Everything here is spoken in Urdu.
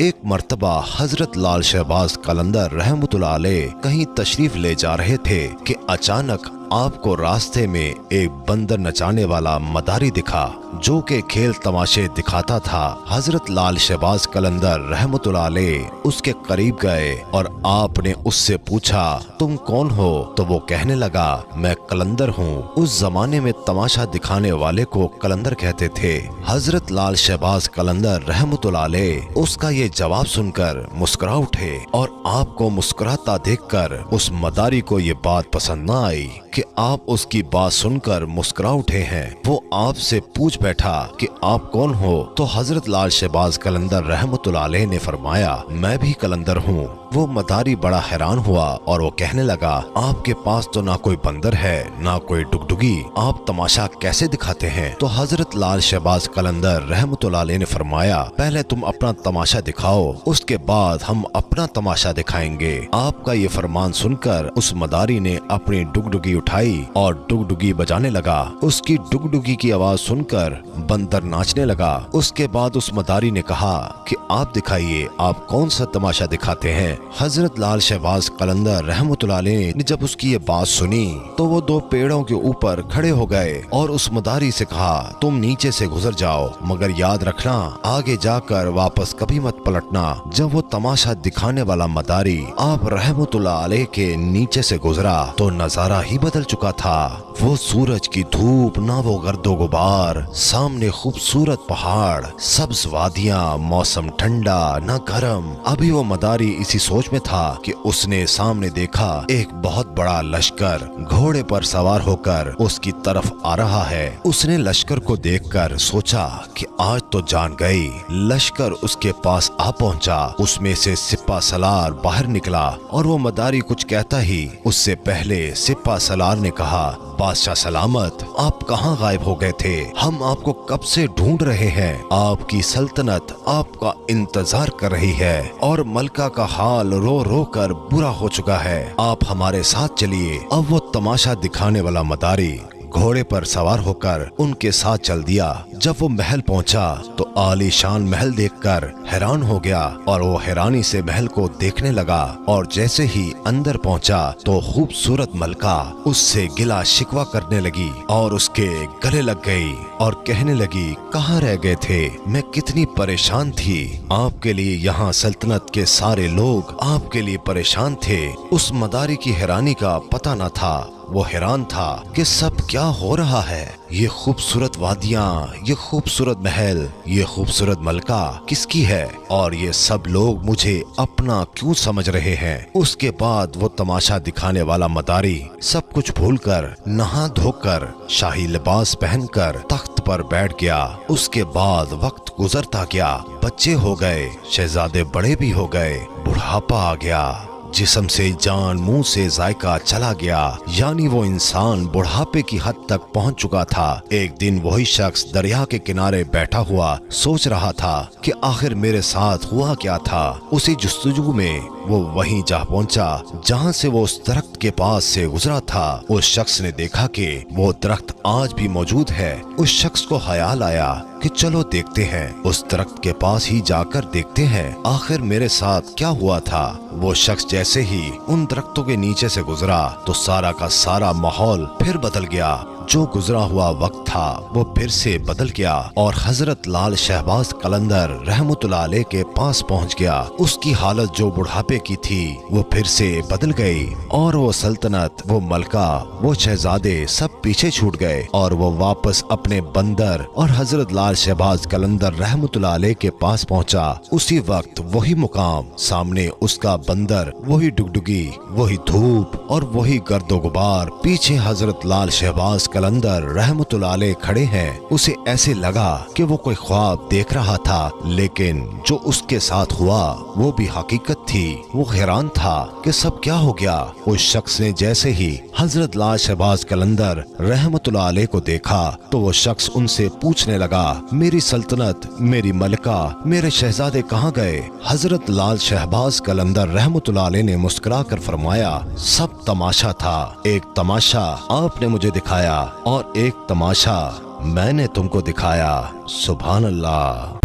ایک مرتبہ حضرت لال شہباز قلندر رحمتullah علیہ کہیں تشریف لے جا رہے تھے کہ اچانک آپ کو راستے میں ایک بندر نچانے والا مداری دکھا جو کہ کھیل تماشے دکھاتا تھا۔ حضرت لال شہباز قلندر رحمتullah علیہ اس کے قریب گئے اور آپ نے اس سے پوچھا تم کون ہو؟ تو وہ کہنے لگا میں قلندر ہوں۔ اس زمانے میں تماشا دکھانے والے کو قلندر کہتے تھے۔ حضرت لال شہباز قلندر رحمتullah علیہ اس کا یہ جواب سن کر مسکرا اٹھے اور آپ کو مسکراتا دیکھ کر اس مداری کو یہ بات پسند نہ آئی کہ آپ اس کی بات سن کر مسکرا اٹھے ہیں۔ وہ آپ سے پوچھ بیٹھا کہ آپ کون ہو؟ تو حضرت لال شہباز قلندر رحمتullah علیہ نے فرمایا میں بھی قلندر ہوں۔ وہ مداری بڑا حیران ہوا اور وہ کہنے لگا آپ کے پاس تو نہ کوئی بندر ہے نہ کوئی ڈگڈگی، آپ تماشا کیسے دکھاتے ہیں؟ تو حضرت لال شہباز قلندر رحمتullah علیہ نے فرمایا پہلے تم اپنا تماشا دکھاؤ، اس کے بعد ہم اپنا تماشا دکھائیں گے۔ آپ کا یہ فرمان سن کر اس مداری نے اپنی ڈگڈگی اٹھائی اور ڈگڈگی بجانے لگا۔ اس کی ڈگڈگی کی آواز سن کر بندر ناچنے لگا۔ اس کے بعد اس مداری نے کہا کہ آپ دکھائیے آپ کون سا تماشا دکھاتے ہیں؟ حضرت لال شہباز قلندر رحمتullah علیہ نے جب اس کی یہ بات سنی تو وہ دو پیڑوں کے اوپر کھڑے ہو گئے اور اس مداری سے کہا تم نیچے سے گزر جاؤ مگر یاد رکھنا آگے جا کر واپس کبھی مت پلٹنا۔ جب وہ تماشا دکھانے والا مداری آپ رحمتullah علیہ کے نیچے سے گزرا تو نظارہ ہی بدل چکا تھا۔ وہ سورج کی دھوپ نہ وہ گرد و غبار، سامنے خوبصورت پہاڑ، سبز وادیاں، موسم ٹھنڈا نہ گرم۔ ابھی وہ مداری اسی سوچ میں تھا کہ اس نے سامنے دیکھا ایک بہت بڑا لشکر گھوڑے پر سوار ہو کر اس کی طرف آ رہا ہے۔ اس نے لشکر کو دیکھ کر سوچا کہ آج تو جان گئی۔ لشکر اس کے پاس آ پہنچا، اس میں سے سپہ سالار باہر نکلا اور وہ مداری کچھ کہتا ہی اس سے پہلے سپہ سالار نے کہا بادشاہ سلامت، آپ کہاں غائب ہو گئے تھے؟ ہم آپ کو کب سے ڈھونڈ رہے ہیں۔ آپ کی سلطنت آپ کا انتظار کر رہی ہے اور ملکہ کا حال رو رو کر برا ہو چکا ہے۔ آپ ہمارے ساتھ چلیے۔ اب وہ تماشا دکھانے والا مداری گھوڑے پر سوار ہو کر ان کے ساتھ چل دیا۔ جب وہ محل پہنچا تو عالی شان محل دیکھ کر حیران ہو گیا اور وہ حیرانی سے محل کو دیکھنے لگا اور جیسے ہی اندر پہنچا تو خوبصورت ملکہ اس سے گلا شکوہ کرنے لگی اور اس کے گلے لگ گئی اور کہنے لگی کہاں رہ گئے تھے؟ میں کتنی پریشان تھی، آپ کے لیے یہاں سلطنت کے سارے لوگ آپ کے لیے پریشان تھے۔ اس مداری کی حیرانی کا پتہ نہ تھا، وہ حیران تھا کہ سب کیا ہو رہا ہے۔ یہ خوبصورت وادیاں، یہ خوبصورت محل، یہ خوبصورت ملکہ کس کی ہے اور یہ سب لوگ مجھے اپنا کیوں سمجھ رہے ہیں؟ اس کے بعد وہ تماشا دکھانے والا مداری سب کچھ بھول کر نہا دھو کر شاہی لباس پہن کر تخت پر بیٹھ گیا۔ اس کے بعد وقت گزرتا گیا، بچے ہو گئے، شہزادے بڑے بھی ہو گئے، بڑھاپا آ گیا، جسم سے جان منہ سے ذائقہ چلا گیا، یعنی وہ انسان بڑھاپے کی حد تک پہنچ چکا تھا۔ ایک دن وہی شخص دریا کے کنارے بیٹھا ہوا سوچ رہا تھا کہ آخر میرے ساتھ ہوا کیا تھا۔ اسی جستجو میں وہ وہیں جا پہنچا جہاں سے وہ اس درخت کے پاس سے گزرا تھا۔ اس شخص نے دیکھا کہ وہ درخت آج بھی موجود ہے۔ اس شخص کو خیال آیا کہ چلو دیکھتے ہیں، اس درخت کے پاس ہی جا کر دیکھتے ہیں آخر میرے ساتھ کیا ہوا تھا۔ وہ شخص جیسے ہی ان درختوں کے نیچے سے گزرا تو سارا کا سارا ماحول پھر بدل گیا۔ جو گزرا ہوا وقت تھا وہ پھر سے بدل گیا اور حضرت لال شہباز قلندر رحمتullah علیہ کے پاس پہنچ گیا۔ اس کی حالت جو بڑھاپے کی تھی وہ پھر سے بدل گئی اور وہ سلطنت، وہ ملکہ، وہ شہزادے سب پیچھے چھوٹ گئے اور وہ واپس اپنے بندر اور حضرت لال شہباز قلندر رحمتullah علیہ کے پاس پہنچا۔ اسی وقت وہی مقام، سامنے اس کا بندر، وہی ڈگڈگی، وہی دھوپ اور وہی گرد و غبار، پیچھے حضرت لال شہباز قلندر رحمتullah علیہ کھڑے ہیں۔ اسے ایسے لگا کہ وہ کوئی خواب دیکھ رہا تھا، لیکن جو اس کے ساتھ ہوا وہ بھی حقیقت تھی۔ وہ حیران تھا کہ سب کیا ہو گیا۔ اس شخص نے جیسے ہی حضرت لال شہباز قلندر رحمتullah علیہ کو دیکھا تو وہ شخص ان سے پوچھنے لگا میری سلطنت، میری ملکہ، میرے شہزادے کہاں گئے؟ حضرت لال شہباز قلندر رحمتullah علیہ نے مسکرا کر فرمایا سب تماشا تھا، ایک تماشا آپ نے مجھے دکھایا اور ایک تماشا میں نے تم کو دکھایا۔ سبحان اللہ۔